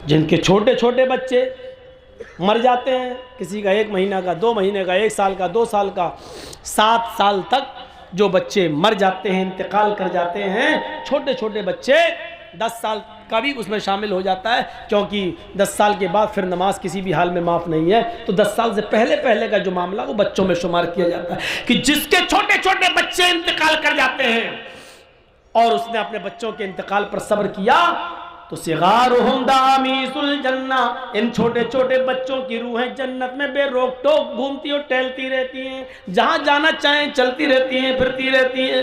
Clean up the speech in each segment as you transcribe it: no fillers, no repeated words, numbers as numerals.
जिनके छोटे छोटे बच्चे मर जाते हैं, किसी का 1 महीना का, 2 महीने का, 1 साल का, 2 साल का, 7 साल तक जो बच्चे मर जाते हैं, इंतकाल कर जाते हैं, छोटे छोटे बच्चे, 10 साल का भी उसमें शामिल हो जाता है, क्योंकि 10 साल के बाद फिर नमाज किसी भी हाल में माफ़ नहीं है। तो 10 साल से पहले पहले का जो मामला वो बच्चों में शुमार किया जाता है कि जिसके छोटे छोटे बच्चे इंतकाल कर जाते हैं और उसने अपने बच्चों के इंतकाल पर सब्र किया, तो सिगारुहुम दामीसुल जन्ना, इन छोटे छोटे बच्चों की रूहें जन्नत में बेरोक टोक घूमती और टहलती रहती हैं, जहां जाना चाहें चलती रहती हैं, फिरती रहती हैं।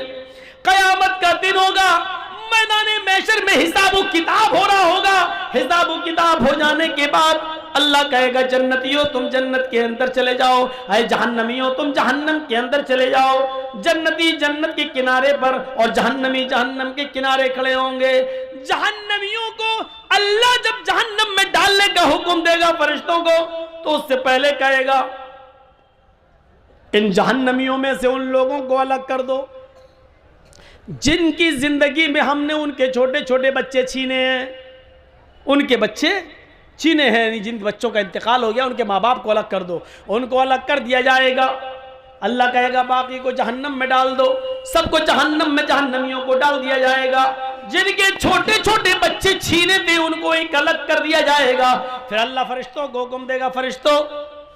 कयामत का दिन होगा, मैदाने महशर में हिसाब किताब हो रहा होगा। हिसाब किताब हो जाने के बाद अल्लाह कहेगा जन्नतियों तुम जन्नत के अंदर चले जाओ, अरे जहन्नमियों तुम जहन्नम के अंदर चले जाओ। जन्नती जन्नत के किनारे पर और जहन्नमी जहन्नम के किनारे खड़े होंगे। जहन्नमियों को अल्लाह जब जहन्नम में डालने का हुक्म देगा फरिश्तों को, तो उससे पहले कहेगा इन जहन्नमियों में से उन लोगों को अलग कर दो जिनकी जिंदगी में हमने उनके छोटे छोटे बच्चे छीने हैं, उनके बच्चे छीने हैं, जिन बच्चों का इंतकाल हो गया उनके माँ बाप को अलग कर दो। उनको अलग कर दिया जाएगा। अल्लाह कहेगा बाकी को जहन्नम में डाल दो, सबको जहन्नम में जहन्नमियों को डाल दिया जाएगा। जिनके छोटे छोटे बच्चे छीने थे उनको एक अलग कर दिया जाएगा। फिर अल्लाह फरिश्तों को हुक्म देगा, फरिश्तों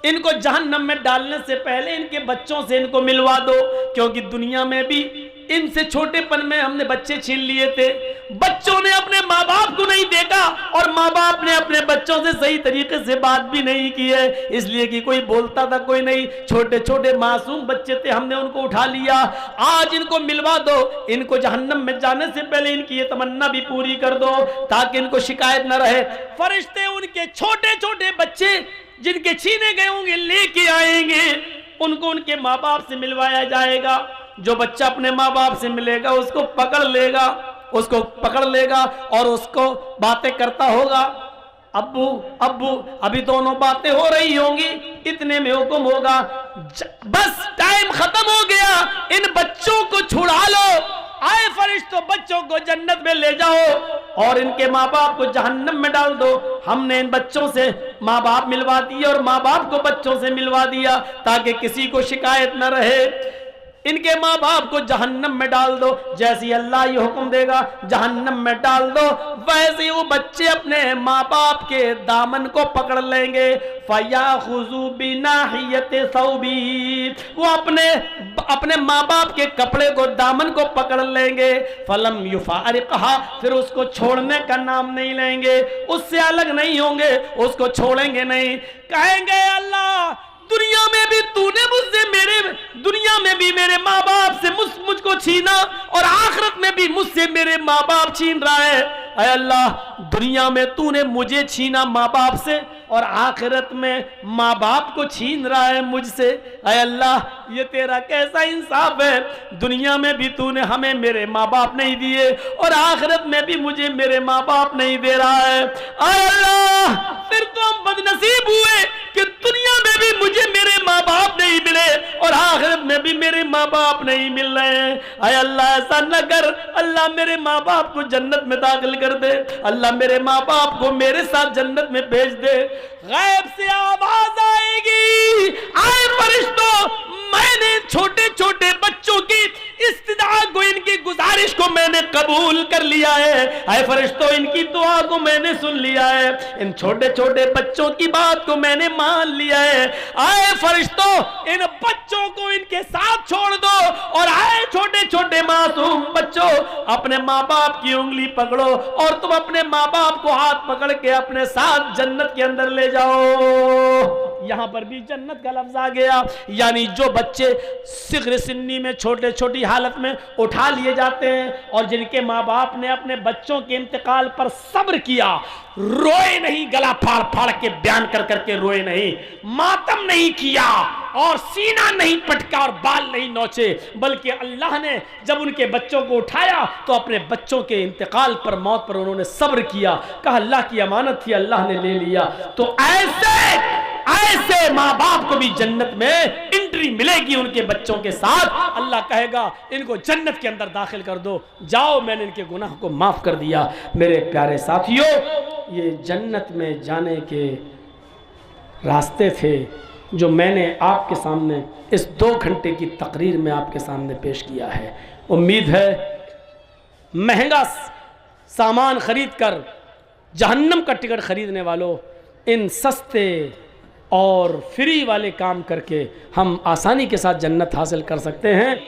इनको जहन्नम में डालने से पहले इनके बच्चों से इनको मिलवा दो, क्योंकि दुनिया में भी इनसे छोटेपन में हमने बच्चे छीन लिए थे। बच्चों ने अपने माँ बाप को नहीं देखा और माँ बाप ने अपने बच्चों से सही तरीके से बात भी नहीं की है, इसलिए कि कोई बोलता था कोई नहीं। छोटे छोटे मासूम बच्चे थे, हमने उनको उठा लिया। आज इनको मिलवा दो, इनको जहन्नम में जाने से पहले इनकी ये तमन्ना भी पूरी कर दो ताकि इनको शिकायत न रहे। फरिश्ते उनके छोटे छोटे बच्चे जिनके छीने गए होंगे लेके आएंगे, उनको उनके माँ बाप से मिलवाया जाएगा। जो बच्चा अपने माँ बाप से मिलेगा उसको पकड़ लेगा और उसको बातें करता होगा, अब्बू अब्बू, अभी दोनों बातें हो रही होंगी, इतने में हुक्म होगा बस टाइम खत्म हो गया, इन बच्चों को छुड़ा लो। आए फरिश्तों बच्चों को जन्नत में ले जाओ और इनके माँ बाप को जहन्नम में डाल दो। हमने इन बच्चों से माँ बाप मिलवा दिए और माँ बाप को बच्चों से मिलवा दिया ताकि किसी को शिकायत न रहे। इनके माँ बाप को जहन्नम में डाल दो, जैसे अल्लाह ये हुक्म देगा जहन्नम में डाल दो, वैसे वो बच्चे अपने माँ बाप के दामन को पकड़ लेंगे। फयाखुज़ू बिनाहियति सौबी, वो अपने माँ बाप के कपड़े को दामन को पकड़ लेंगे। फलम युफारिक़हा, फिर उसको छोड़ने का नाम नहीं लेंगे, उससे अलग नहीं होंगे, उसको छोड़ेंगे नहीं। कहेंगे अल्लाह दुनिया में भी तूने दुनिया में भी मेरे माँ बाप से मुझको छीना और आखिरत में भी मुझसे मेरे माँ बाप छीन रहा है। ऐ अल्लाह दुनिया में तूने मुझे छीना माँ बाप से और आखिरत में माँ बाप को छीन रहा है मुझसे। ऐ अल्लाह ये तेरा कैसा इंसाफ है, दुनिया में भी तूने हमें मेरे माँ बाप नहीं दिए और आखिरत में भी मुझे मेरे माँ बाप नहीं दे रहा है। ऐ अल्लाह फिर तो हम बदनसीब हुए कि दुनिया में भी मुझे मेरे माँ बाप नहीं मिले और आखिरत में भी मेरे माँ बाप नहीं मिल रहे हैं। ऐ अल्लाह ऐसा न कर, अल्लाह मेरे माँ बाप को जन्नत में दाखिल कर दे, अल्लाह मेरे माँ बाप को मेरे साथ जन्नत में भेज दे। गैब से आवाज आएगी, आए फरिश्तों मैंने छोटे छोटे बच्चों की इस्तिदा को, इनकी गुजारिश को मैंने कबूल कर लिया है। आए फरिश्तों इनकी दुआ को मैंने सुन लिया है, इन छोटे छोटे बच्चों की बात को मैंने मान लिया है। आए फरिश्तों इन बच्चों को इनके साथ छोड़ दो और आए छोटे छोटे मासूम बच्चों अपने माँ बाप की उंगली पकड़ो और तुम अपने माँ बाप को हाथ पकड़ के अपने साथ जन्नत के अंदर ले जाओ। यहां पर भी जन्नत का लफ्ज आ गया, यानी जो बच्चे सिग़्र सिन्नी में छोटे छोटी हालत में उठा लिए जाते हैं और जिनके माँ बाप ने अपने बच्चों के इंतकाल पर सब्र किया, रोए नहीं, गला फाड़ फाड़ के बयान कर करके रोए नहीं, मातम नहीं किया और सीना नहीं पटका और बाल नहीं नोचे, बल्कि अल्लाह ने जब उनके बच्चों को उठाया तो अपने बच्चों के इंतकाल पर, मौत पर उन्होंने सब्र किया। कहा अल्लाह की अमानत थी, अल्लाह ने ले लिया। तो ऐसे माँ बाप को भी जन्नत में एंट्री मिलेगी उनके बच्चों के साथ। अल्लाह कहेगा इनको जन्नत के अंदर दाखिल कर दो, जाओ मैंने इनके गुनाह को माफ कर दिया। मेरे प्यारे साथियों ये जन्नत में जाने के रास्ते थे जो मैंने आपके सामने इस 2 घंटे की तकरीर में आपके सामने पेश किया है। उम्मीद है महंगा सामान खरीद कर जहन्नम का टिकट खरीदने वालों, इन सस्ते और फ्री वाले काम करके हम आसानी के साथ जन्नत हासिल कर सकते हैं।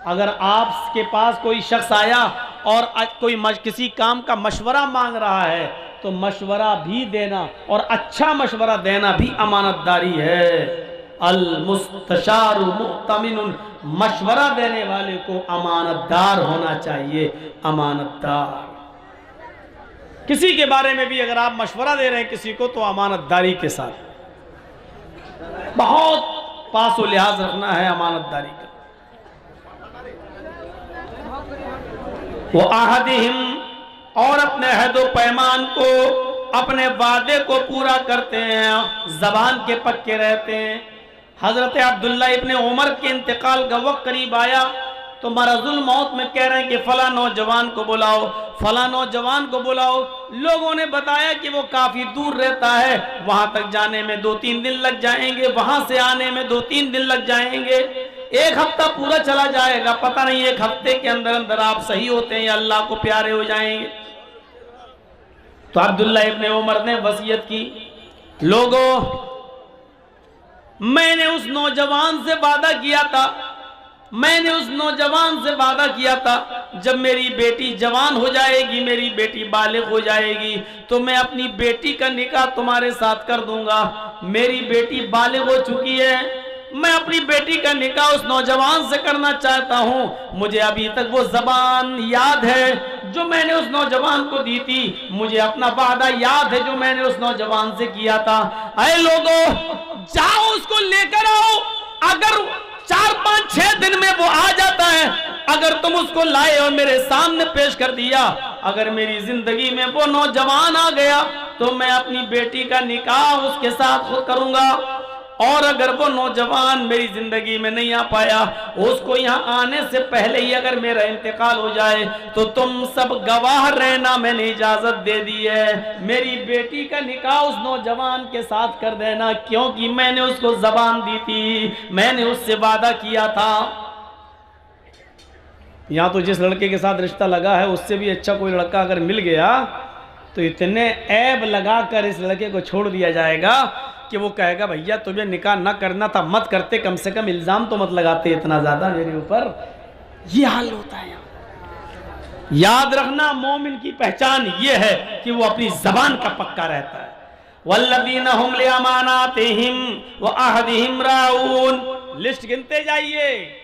अगर आपके पास कोई शख्स आया और कोई किसी काम का मशवरा मांग रहा है तो मशवरा भी देना और अच्छा मशवरा देना भी अमानतदारी है। अल मुस्तशारु मुअ्तमिनुन, मशवरा देने वाले को अमानतदार होना चाहिए। अमानतदार, किसी के बारे में भी अगर आप मशवरा दे रहे हैं किसी को तो अमानतदारी के साथ, बहुत पासो लिहाज रखना है अमानतदारी का। वो आहदिहिम, और अपने अहदो पैमान को, अपने वादे को पूरा करते हैं, जबान के पक्के रहते हैं। हजरत अब्दुल्ला इब्ने उमर के इंतकाल का वक्त करीब आया तो मरजुल मौत में कह रहे हैं कि फला नौजवान को बुलाओ, फला नौजवान को बुलाओ। लोगों ने बताया कि वो काफी दूर रहता है, वहां तक जाने में 2-3 दिन लग जाएंगे, वहां से आने में 2-3 दिन लग जाएंगे, 1 हफ्ता पूरा चला जाएगा। पता नहीं 1 हफ्ते के अंदर अंदर आप सही होते हैं या अल्लाह को प्यारे हो जाएंगे। तो अब्दुल्ला इब्ने उमर ने वसीयत की, लोगों मैंने उस नौजवान से वादा किया था, मैंने उस नौजवान से वादा किया था जब मेरी बेटी जवान हो जाएगी, मेरी बेटी बालिग हो जाएगी तो मैं अपनी बेटी का निकाह तुम्हारे साथ कर दूंगा। मेरी बेटी बालिग हो चुकी है, मैं अपनी बेटी का निकाह उस नौजवान से करना चाहता हूं। मुझे अभी तक वो जबान याद है जो मैंने उस नौजवान को दी थी, मुझे अपना वादा याद है जो मैंने उस नौजवान से किया था। अरे लोगों, जाओ उसको लेकर आओ। अगर 4-5-6 दिन में वो आ जाता है, अगर तुम उसको लाए और मेरे सामने पेश कर दिया, अगर मेरी जिंदगी में वो नौजवान आ गया तो मैं अपनी बेटी का निकाह उसके साथ खुद करूंगा। और अगर वो नौजवान मेरी जिंदगी में नहीं आ पाया, उसको यहाँ आने से पहले ही अगर मेरा इंतकाल हो जाए तो तुम सब गवाह रहना, मैंने इजाजत दे दी है। मेरी बेटी का निकाह उस नौजवान के साथ कर देना, क्योंकि मैंने उसको जबान दी थी, मैंने उससे वादा किया था। यहाँ तो जिस लड़के के साथ रिश्ता लगा है उससे भी अच्छा कोई लड़का अगर मिल गया तो इतने ऐब लगाकर इस लड़के को छोड़ दिया जाएगा कि वो कहेगा भैया तुम्हें निकाह ना करना था, मत करते, कम से कम इल्ज़ाम तो मत लगाते इतना ज़्यादा मेरे ऊपर। ये हाल होता है यहाँ। याद रखना, मोमिन की पहचान ये है कि वो अपनी ज़बान का पक्का रहता है। वल्लज़ीना हुम लिअमानातिहिम व अहदिहिम राऊन। लिस्ट गिनते जाइए,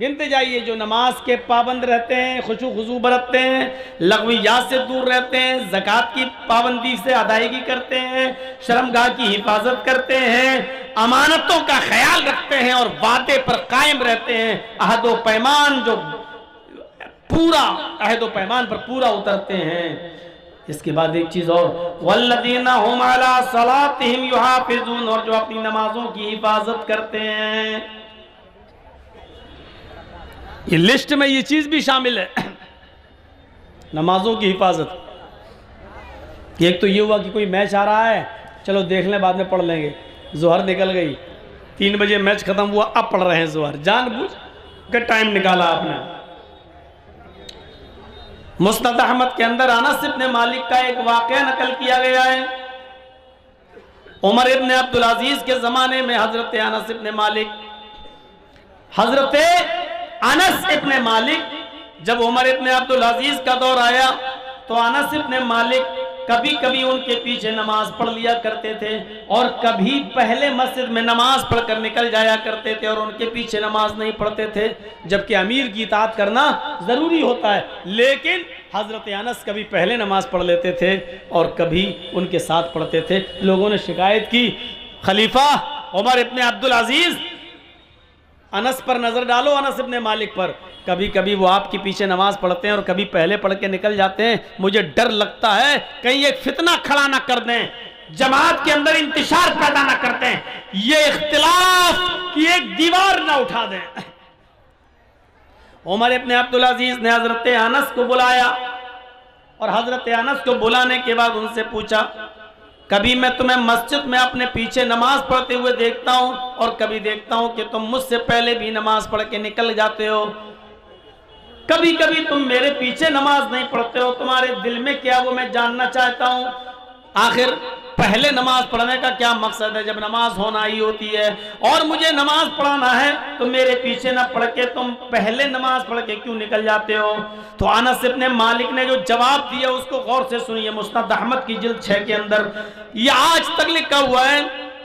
गिनते जाइए। जो नमाज के पाबंद रहते हैं, खुशू खुजू बरतते हैं, लग़वियात से दूर रहते हैं, ज़कात की पाबंदी से अदायगी करते हैं, शर्मगाह की हिफाजत करते हैं, अमानतों का ख्याल रखते हैं और वादे पर कायम रहते हैं, अहदो पैमान जो पूरा अहदो पैमान पर पूरा उतरते हैं। इसके बाद एक चीज़ और, वल्लज़ीना हुम अला सलातिहिम युहाफ़िज़ून, और जो अपनी नमाजों की हिफाजत करते हैं। ये लिस्ट में ये चीज भी शामिल है, नमाजों की हिफाजत। एक तो ये हुआ कि कोई मैच आ रहा है, चलो देख लें बाद में पढ़ लेंगे। जोहर निकल गई, 3 बजे मैच खत्म हुआ, अब पढ़ रहे हैं जोहर, जानबूझ कर टाइम निकाला आपने। मुस्नद अहमद के अंदर अनस इब्ने मालिक का एक वाक़या नकल किया गया है। उमर इब्ने अब्दुल अजीज के जमाने में हजरत अनस इब्ने मालिक, अनस इब्ने मालिक, जब उमर इब्ने अब्दुल अजीज का दौर आया तो अनस इब्ने मालिक कभी कभी उनके पीछे नमाज पढ़ लिया करते थे और कभी पहले मस्जिद में नमाज पढ़कर निकल जाया करते थे और उनके पीछे नमाज नहीं पढ़ते थे, जबकि अमीर की इताअत करना जरूरी होता है। लेकिन हजरत अनस कभी पहले नमाज पढ़ लेते थे और कभी उनके साथ पढ़ते थे। लोगों ने शिकायत की, खलीफा उमर इब्ने अब्दुल अजीज, अनस पर नजर डालो, अनस इब्ने मालिक पर, कभी कभी वो आपके पीछे नमाज पढ़ते हैं और कभी पहले पढ़ के निकल जाते हैं। मुझे डर लगता है कहीं एक फितना खड़ा ना कर दें, जमात के अंदर इंतशार पैदा ना करते हैं, ये इख्तिलाफ की एक दीवार ना उठा दें। उमर इब्ने अब्दुल अजीज ने हजरत अनस को बुलाया और हजरत अनस को बुलाने के बाद उनसे पूछा, कभी मैं तुम्हें मस्जिद में अपने पीछे नमाज पढ़ते हुए देखता हूं और कभी देखता हूं कि तुम मुझसे पहले भी नमाज पढ़ के निकल जाते हो, कभी कभी तुम मेरे पीछे नमाज नहीं पढ़ते हो, तुम्हारे दिल में क्या वो मैं जानना चाहता हूं। आखिर पहले नमाज पढ़ने का क्या मकसद है जब नमाज होना ही होती है, और मुझे नमाज पढ़ाना है तो मेरे पीछे ना पढ़ के तुम पहले नमाज पढ़ के क्यों निकल जाते हो। तो अनस इब्न मालिक ने जो जवाब दिया उसको गौर से सुनिए, मुस्नद अहमद की जिल्द 6 के अंदर ये आज तक लिखा हुआ है।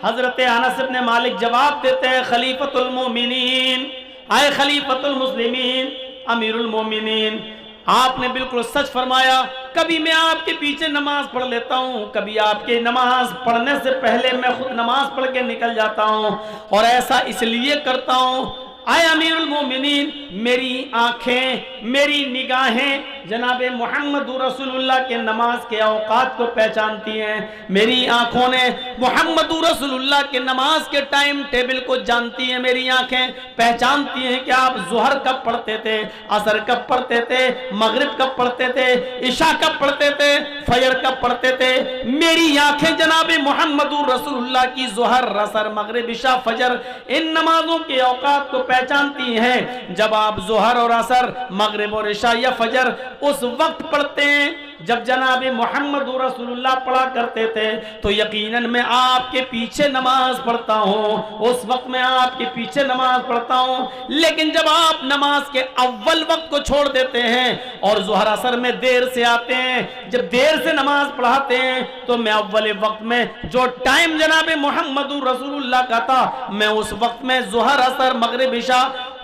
हजरत अनस इब्न मालिक जवाब देते हैं, खलीफतुल मोमिनीन, आए खलीफतुल मुस्लिमीन, अमीरुल मोमिनीन, आपने बिल्कुल सच फरमाया। कभी मैं आपके पीछे नमाज पढ़ लेता हूं, कभी आपके नमाज पढ़ने से पहले मैं खुद नमाज पढ़ के निकल जाता हूं, और ऐसा इसलिए करता हूं आए अमीरुल मोमिनीन, मेरी आंखें मेरी निगाहें जनाबे मोहम्मद रसूलुल्लाह के नमाज के औकात को पहचानती हैं, मेरी आंखों ने मोहम्मद रसूलुल्लाह के नमाज के टाइम टेबल को जानती हैं, मेरी आंखें पहचानती हैं कि आप ज़ुहर कब पढ़ते थे, असर कब पढ़ते थे, मगरिब कब पढ़ते थे, इशा कब पढ़ते थे, फजर कब पढ़ते थे। मेरी आंखें जनाबे मोहम्मद रसूलुल्लाह की ज़ुहर, असर, मगरिब, इशा, फजर इन नमाजों के औकात को पहचानती हैं। जब आप ज़ुहर और असर, मगरिब और इशा या फजर उस वक्त पढ़ते हैं जब जनाबे मोहम्मद रसूलुल्लाह पढ़ा करते थे, तो यकीनन मैं आपके पीछे नमाज पढ़ता हूँ, उस वक्त मैं आपके पीछे नमाज पढ़ता हूँ। लेकिन जब आप नमाज के अव्वल वक्त को छोड़ देते हैं और ज़ुहर असर में देर से आते हैं, जब देर से नमाज पढ़ाते हैं, तो मैं अव्वल वक्त में जो टाइम जनाबे मोहम्मद रसूलुल्लाह का था, मैं उस वक्त में ज़ुहर असर मगरिब इशा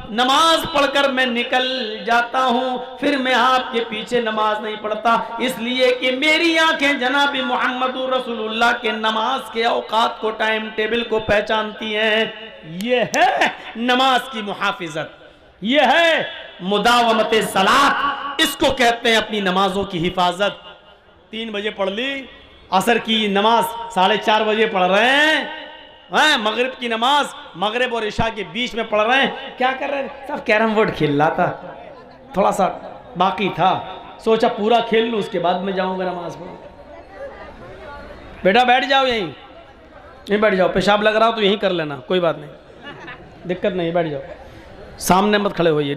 नमाज पढ़कर मैं निकल जाता हूं, फिर मैं आपके पीछे नमाज नहीं पढ़ता, इसलिए कि मेरी आंखें जनाबी मोहम्मद रसूलुल्लाह के नमाज के औकात को, टाइम टेबल को पहचानती हैं। यह है नमाज की मुहाफिजत, यह है मुदावमत सलात, इसको कहते हैं अपनी नमाजों की हिफाजत। 3 बजे पढ़ ली, असर की नमाज 4:30 बजे पढ़ रहे हैं, मगरिब की नमाज मगरिब और इशा के बीच में पढ़ रहे हैं। क्या कर रहे हैं? सब कैरम बोर्ड खेल रहा था, थोड़ा सा बाकी था, सोचा पूरा खेल लूँ उसके बाद में जाऊंगा नमाज पढ़। बेटा बैठ जाओ, यहीं बैठ जाओ, पेशाब लग रहा हो तो यहीं कर लेना, कोई बात नहीं, दिक्कत नहीं, बैठ जाओ, सामने मत खड़े होइए।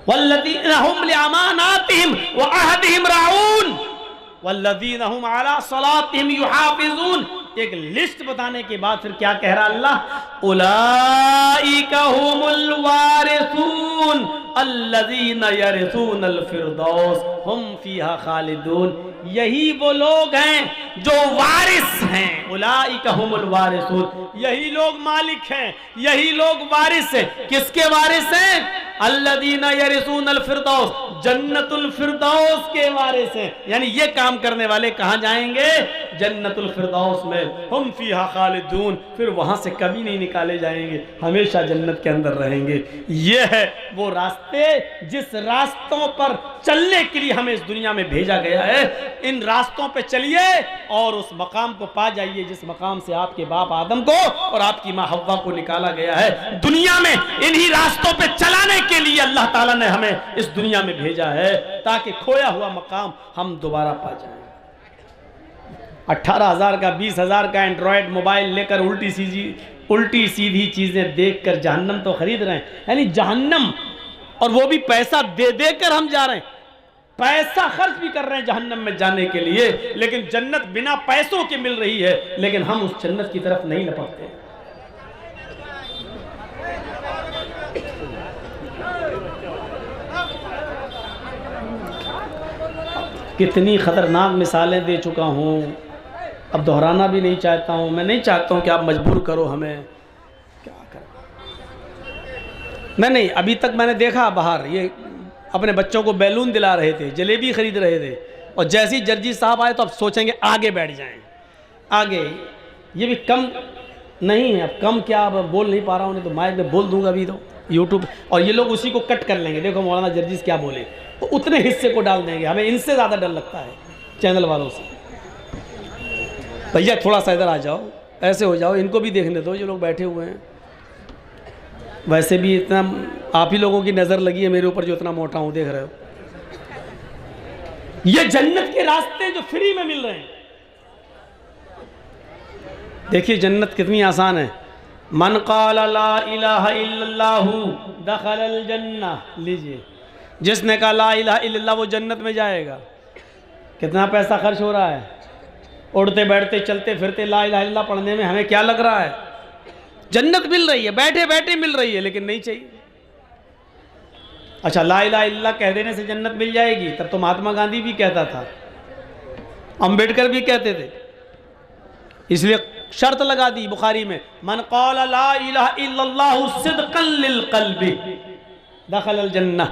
वल्लज़ीना हुम लिअमानातिहिम व अहदिहिम राऊन वल्लज़ीना हुम अला सलातिहिम युहाफिज़ून। एक लिस्ट बताने के बाद फिर क्या कह रहा अल्लाह, उलाइका हुमुल वारिसून अल्लज़ीना यरिसूनल फिरदौस हुम फीहा खालिदून। यही वो लोग हैं जो वारिस हैं, उलाइका हुमुल वारिसून, यही लोग मालिक हैं, यही लोग वारिस हैं। किसके वारिस हैं? अल्लज़ीना यरिसूनल फिरदौस, जन्नतुल फिरदौस के वारिस हैं। यानी ये काम करने वाले कहाँ जाएंगे? जन्नतुल फिरदौस में, हम फीहा खालिदून, फिर वहां से कभी नहीं निकाले जाएंगे, हमेशा जन्नत के अंदर रहेंगे। ये है वो रास्ते जिस रास्तों पर चलने के लिए हमें इस दुनिया में भेजा गया है। इन रास्तों पे चलिए और उस मकाम को पा जाइए जिस मकाम से आपके बाप आदम को और आपकी माँ हव्वा को निकाला गया है। दुनिया में इन्हीं रास्तों पे चलाने के लिए अल्लाह ताला ने हमें इस दुनिया में भेजा है, ताकि खोया हुआ मकाम हम दोबारा पा जाएं। 18,000 का 20,000 का एंड्रॉयड मोबाइल लेकर उल्टी सीधी चीजें देखकर जहन्नम तो खरीद रहे हैं, यानी जहन्नम, और वो भी पैसा दे देकर हम जा रहे हैं, पैसा खर्च भी कर रहे हैं जहन्नम में जाने के लिए, लेकिन जन्नत बिना पैसों के मिल रही है, लेकिन हम उस जन्नत की तरफ नहीं लपकते। कितनी खतरनाक मिसालें दे चुका हूं, अब दोहराना भी नहीं चाहता हूं। मैं नहीं चाहता हूं कि आप मजबूर करो हमें, क्या करें। नहीं, अभी तक मैंने देखा बाहर ये अपने बच्चों को बैलून दिला रहे थे, जलेबी खरीद रहे थे, और जैसे ही जर्जी साहब आए तो अब सोचेंगे आगे बैठ जाएं, आगे। ये भी कम नहीं है, अब कम क्या, अब बोल नहीं पा रहा हूँ, नहीं तो माइक में बोल दूंगा अभी तो यूट्यूब, और ये लोग उसी को कट कर लेंगे, देखो मौलाना जर्जीस क्या बोले, तो उतने हिस्से को डाल देंगे। हमें इनसे ज़्यादा डर लगता है चैनल वालों से। भैया थोड़ा सा इधर आ जाओ, ऐसे हो जाओ, इनको भी देखने दो जो लोग बैठे हुए हैं। वैसे भी इतना आप ही लोगों की नज़र लगी है मेरे ऊपर जो इतना मोटा हूँ, देख रहे हो। ये जन्नत के रास्ते जो फ्री में मिल रहे हैं। देखिए जन्नत कितनी आसान है। मन क़ाल ला इलाहा इल्लल्लाहु दखलल जन्नह। लीजिए, जिसने कहा ला इलाहा इल्लल्लाह वो जन्नत में जाएगा। कितना पैसा खर्च हो रहा है, उड़ते बैठते चलते फिरते ला इलाहा इल्लल्लाह पढ़ने में हमें क्या लग रहा है? जन्नत मिल रही है, बैठे बैठे मिल रही है, लेकिन नहीं चाहिए। अच्छा, ला इलाहा इल्लल्लाह कह देने से जन्नत मिल जाएगी? तब तो महात्मा गांधी भी कहता था, अंबेडकर भी कहते थे। इसलिए शर्त लगा दी बुखारी में, मन क़ाल ला इलाहा इल्लल्लाहु सिद्क़न लिल क़ल्बि दखलल जन्नह।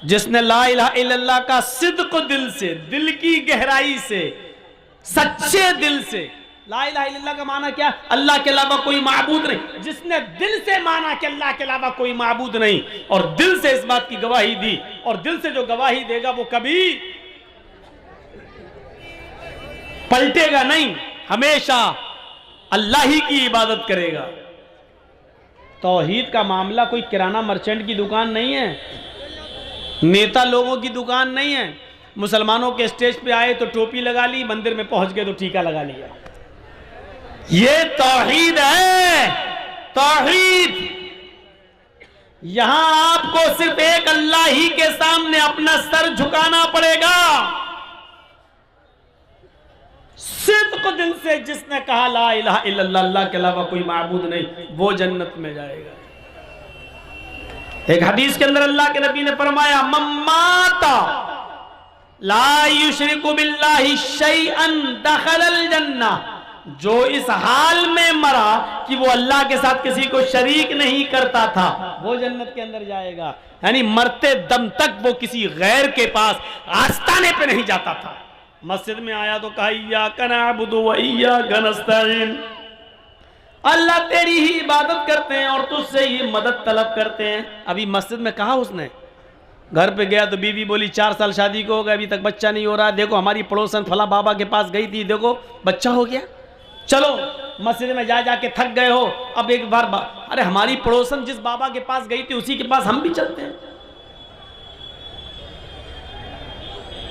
जिसने ला इलाहा इल्लल्लाह का सिद्क़ दिल से, दिल की गहराई से, सच्चे दिल से। ला इलाहा इल्लल्लाह का माना क्या? अल्लाह के अलावा कोई माबूद नहीं। जिसने दिल से माना कि अल्लाह के अलावा कोई माबूद नहीं और दिल से इस बात की गवाही दी, और दिल से जो गवाही देगा वो कभी पलटेगा नहीं, हमेशा अल्लाह ही की इबादत करेगा। तौहीद का मामला कोई किराना मर्चेंट की दुकान नहीं है, नेता लोगों की दुकान नहीं है। मुसलमानों के स्टेज पे आए तो टोपी लगा ली, मंदिर में पहुंच गए तो टीका लगा लिया। ये तौहीद है, तौहीद। यहां आपको सिर्फ एक अल्लाह ही के सामने अपना सर झुकाना पड़ेगा। सिद्क़ दिल से जिसने कहा ला इलाहा इल्लल्लाह, अल्लाह के अलावा कोई माबूद नहीं, वो जन्नत में जाएगा। एक हदीस के अंदर अल्लाह के नबी ने फरमाया, मम्माता ला युशरिकु बिल्लाहि शैअन दखलल जन्नह। जो इस हाल में मरा कि वो अल्लाह के साथ किसी को शरीक नहीं करता था, वो जन्नत के अंदर जाएगा। यानी मरते दम तक वो किसी गैर के पास आस्ताने पे नहीं जाता था। मस्जिद में आया तो कहा इय्याका नअबुदु व इय्याका नस्तईन। अल्लाह तेरी ही इबादत करते हैं और तुझसे ही मदद तलब करते हैं। अभी मस्जिद में कहा उसने, घर पे गया तो बीवी बोली 4 साल शादी को हो गया, अभी तक बच्चा नहीं हो रहा। देखो हमारी पड़ोसन फला बाबा के पास गई थी, देखो बच्चा हो गया। चलो मस्जिद में जा जाके थक गए हो, अब एक बार अरे हमारी पड़ोसन जिस बाबा के पास गई थी उसी के पास हम भी चलते हैं।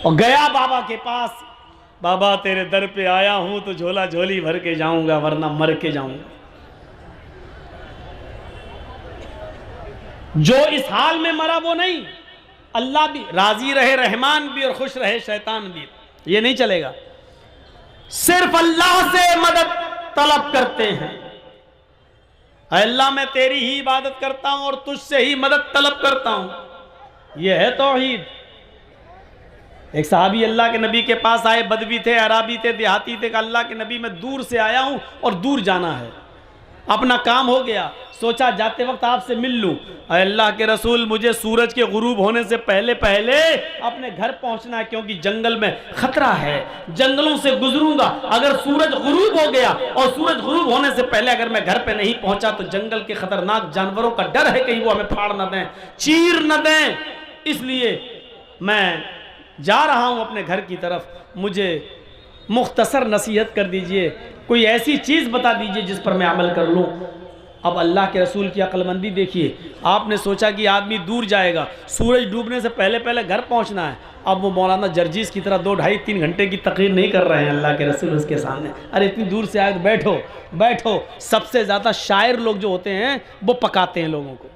और गया बाबा के पास, बाबा तेरे दर पे आया हूं तो झोला झोली भर के जाऊंगा वरना मर के जाऊंगा। जो इस हाल में मरा वो नहीं, अल्लाह भी राजी रहे, रहमान भी और खुश रहे शैतान भी, ये नहीं चलेगा। सिर्फ अल्लाह से मदद तलब करते हैं। अल्लाह मैं तेरी ही इबादत करता हूं और तुझसे ही मदद तलब करता हूं, यह है तौहीद। एक साहबी अल्लाह के नबी के पास आए, बदवी थे, अराबी थे, देहाती थे। अल्लाह के नबी मैं दूर से आया हूं और दूर जाना है, अपना काम हो गया, सोचा जाते वक्त आपसे मिल लूं। अल्लाह के रसूल मुझे सूरज के गुरूब होने से पहले पहले अपने घर पहुंचना है, क्योंकि जंगल में खतरा है, जंगलों से गुजरूंगा। अगर सूरज गुरूब हो गया और सूरज गुरूब होने से पहले अगर मैं घर पे नहीं पहुंचा तो जंगल के खतरनाक जानवरों का डर है कहीं वो हमें फाड़ न दें, चीर न दें। इसलिए मैं जा रहा हूं अपने घर की तरफ, मुझे मुख्तसर नसीहत कर दीजिए, कोई ऐसी चीज़ बता दीजिए जिस पर मैं अमल कर लूं। अब अल्लाह के रसूल की अक्लमंदी देखिए, आपने सोचा कि आदमी दूर जाएगा, सूरज डूबने से पहले पहले घर पहुंचना है। अब वो मौलाना जर्जीस की तरह 2 ढाई 3 घंटे की तकरीर नहीं कर रहे हैं अल्लाह के रसूल उसके सामने। अरे इतनी दूर से आए तो बैठो बैठो। सबसे ज़्यादा शायर लोग जो होते हैं वो पकाते हैं लोगों को,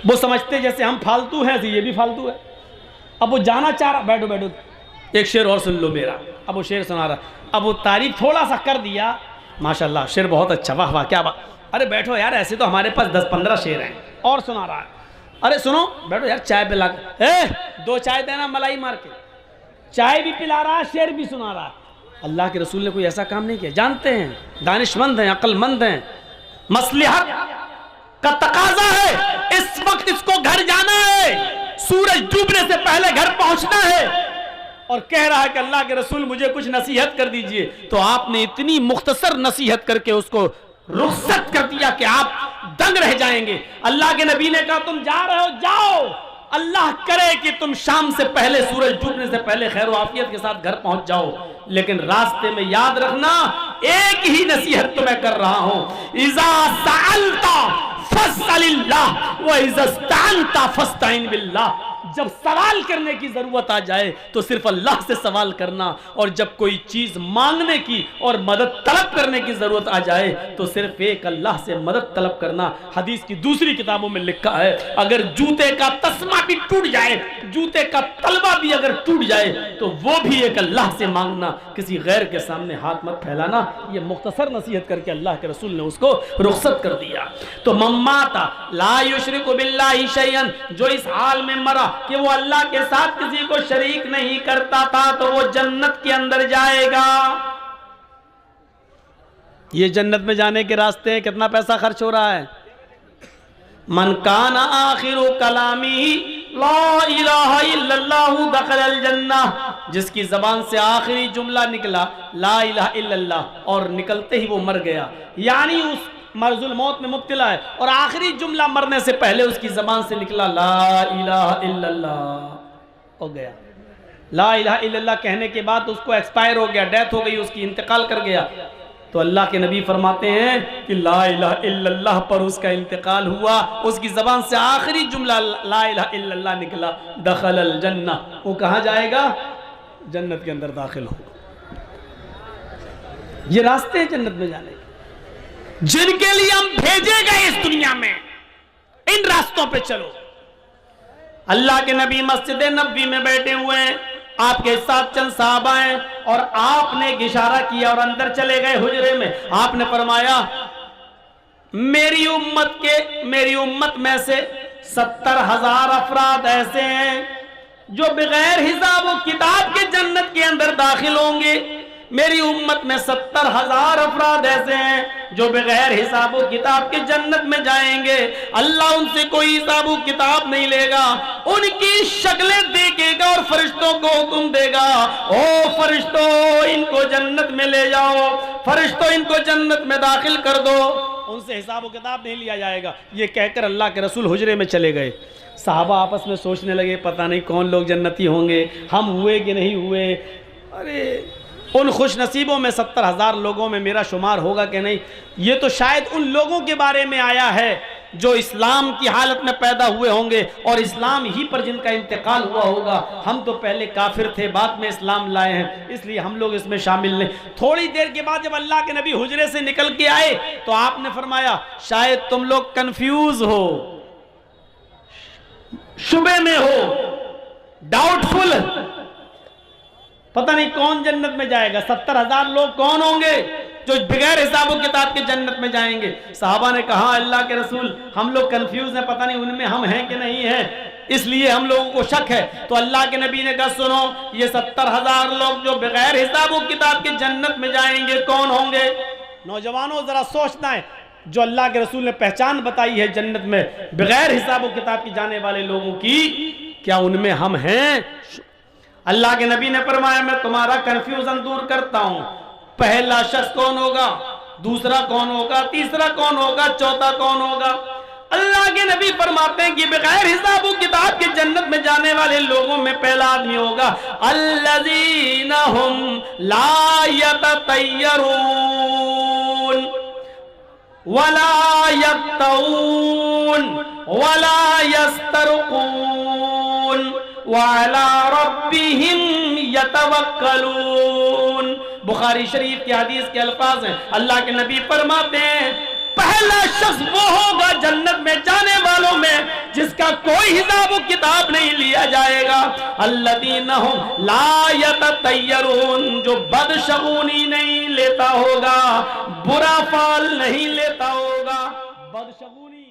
वो समझते जैसे हम फालतू हैं, ये भी फालतू है। अब वो जाना चाह रहा, बैठो बैठो एक शेर और सुन लो मेरा। अब वो शेर सुना रहा, अब वो तारीफ थोड़ा सा कर दिया, माशाल्लाह शेर बहुत अच्छा, वाह वाह क्या बात। अरे बैठो यार, ऐसे तो हमारे पास 10-15 शेर हैं। और सुना रहा है, अरे सुनो बैठो यार, चाय पिला, 2 चाय देना मलाई मार के। चाय भी पिला रहा है, शेर भी सुना रहा है। अल्लाह के रसूल ने कोई ऐसा काम नहीं किया, जानते हैं, दानिशमंद हैं, अक्लमंद हैं, मसलिहत का तकाजा है। इस वक्त इसको घर जाना है, सूरज डूबने से पहले घर पहुंचना है, और कह रहा है कि अल्लाह के रसूल मुझे कुछ नसीहत कर दीजिए। तो आपने इतनी मुख्तसर नसीहत करके उसको रुखसत कर दिया कि आप दंग रह जाएंगे। अल्लाह के नबी ने कहा तुम जा रहे हो, जाओ, अल्लाह करे कि तुम शाम से पहले, सूरज डूबने से पहले खैर आफियत के साथ घर पहुंच जाओ। लेकिन रास्ते में याद रखना, एक ही नसीहत तुम्हें कर रहा हूं, इज़ा सअलता फस्अलिल्लाह व इज़ा इस्तअनता फस्तईन बिल्लाह। जब सवाल करने की जरूरत आ जाए तो सिर्फ अल्लाह से सवाल करना, और जब कोई चीज मांगने की और मदद तलब करने की जरूरत आ जाए तो सिर्फ एक अल्लाह से मदद तलब करना। हदीस की दूसरी किताबों में लिखा है, अगर जूते का तस्मा भी टूट जाए, जूते का तलवा भी अगर टूट जाए तो वो भी एक अल्लाह से मांगना, किसी गैर के सामने हाथ मत फैलाना। ये मुख्तसर नसीहत करके अल्लाह के रसूल ने उसको रुखसत कर दिया। तो मम्माता ला युशरिकु बिल्लाहि शैअन, जो इस हाल में मरा कि वो अल्लाह के साथ किसी को शरीक नहीं करता था, तो वो जन्नत के अंदर जाएगा। ये जन्नत में जाने के रास्ते हैं, कितना पैसा खर्च हो रहा है। मन काना आखिरु कलामी ला इलाहा इल्लल्लाहु दखलल जन्नह, जिसकी जबान से आखिरी जुमला निकला ला इलाहा इल्लल्लाह और निकलते ही वो मर गया, यानी उस मर्जुल मौत में मुब्तला है और आखिरी जुमला मरने से पहले उसकी जबान से निकला ला इलाहा इल्लल्लाह, हो गया। ला इलाहा इल्लल्लाह कहने के बाद उसको एक्सपायर हो गया, डेथ हो गई उसकी, इंतकाल कर गया। तो अल्लाह के नबी फरमाते हैं कि ला इलाहा इल्लल्लाह पर उसका इंतकाल हुआ, उसकी जबान से आखिरी जुमला ला इलाहा इल्लल्लाह निकला, दखलल जन्नह, वो कहाँ जाएगा, जन्नत के अंदर दाखिल होगा। ये रास्ते हैं जन्नत में जाने के, जिनके लिए हम भेजे गए इस दुनिया में, इन रास्तों पे चलो। अल्लाह के नबी मस्जिद नबवी में बैठे हुए हैं, आपके साथ चंद साहबा हैं और आपने एक इशारा किया और अंदर चले गए हुजरे में। आपने फरमाया मेरी उम्मत में से 70,000 अफराद ऐसे हैं जो बगैर हिसाब व किताब के जन्नत के अंदर दाखिल होंगे। मेरी उम्मत में 70,000 अफराद ऐसे हैं जो बगैर हिसाब व किताब के जन्नत में जाएंगे। अल्लाह उनसे कोई हिसाब व किताब नहीं लेगा, उनकी शक्लें देखेगा और फरिश्तों को हुक्म देगा, ओ फरिश्तों इनको जन्नत में ले जाओ, फरिश्तों इनको जन्नत में दाखिल कर दो। उनसे हिसाब व किताब नहीं लिया जाएगा। ये कहकर अल्लाह के रसूल हुजरे में चले गए। साहबा आपस में सोचने लगे पता नहीं कौन लोग जन्नती होंगे, हम हुए कि नहीं हुए। अरे उन खुश नसीबों में 70,000 लोगों में मेरा शुमार होगा कि नहीं। ये तो शायद उन लोगों के बारे में आया है जो इस्लाम की हालत में पैदा हुए होंगे और इस्लाम ही पर जिनका इंतकाल हुआ होगा। हम तो पहले काफिर थे, बाद में इस्लाम लाए हैं, इसलिए हम लोग इसमें शामिल नहीं। थोड़ी देर के बाद जब अल्लाह के नबी हुजरे से निकल के आए तो आपने फरमाया शायद तुम लोग कंफ्यूज हो, शुबे में हो, डाउटफुल, पता नहीं कौन जन्नत में जाएगा। 70,000 लोग कौन होंगे जो बगैर हिसाब किताब के जन्नत में जाएंगे। साहबा ने कहा अल्लाह के रसूल हम लोग कंफ्यूज हैं, पता नहीं उनमें हम हैं कि नहीं हैं, इसलिए हम लोगों को शक है। तो अल्लाह के नबी ने कहा सुनो, ये 70,000 लोग जो बगैर हिसाब किताब के जन्नत में जाएंगे कौन होंगे। नौजवानों जरा सोचना है, जो अल्लाह के रसूल ने पहचान बताई है जन्नत में बगैर हिसाब किताब की जाने वाले लोगों की, क्या उनमें हम हैं। अल्लाह के नबी ने फरमाया मैं तुम्हारा कंफ्यूजन दूर करता हूं। पहला शख्स कौन होगा, दूसरा कौन होगा, तीसरा कौन होगा, चौथा कौन होगा। अल्लाह के नबी फरमाते हैं कि बगैर हिसाब किताब के जन्नत में जाने वाले लोगों में पहला आदमी होगा अल्लज़ीना हुम ला यततय्यरून वला यक्तऊन वला यस्तरकून वअला रब्बिहिम यतवक्कलून। बुखारी शरीफ की हदीस के अल्फाज हैं। अल्लाह के नबी फरमाते हैं पहला शख्स वो होगा जन्नत में जाने वालों में जिसका कोई हिसाब किताब नहीं लिया जाएगा। अल्लज़ीना हुम ला यततय्यरून, जो बदशगुनी नहीं लेता होगा, बुरा फाल नहीं लेता होगा। बदशगुनी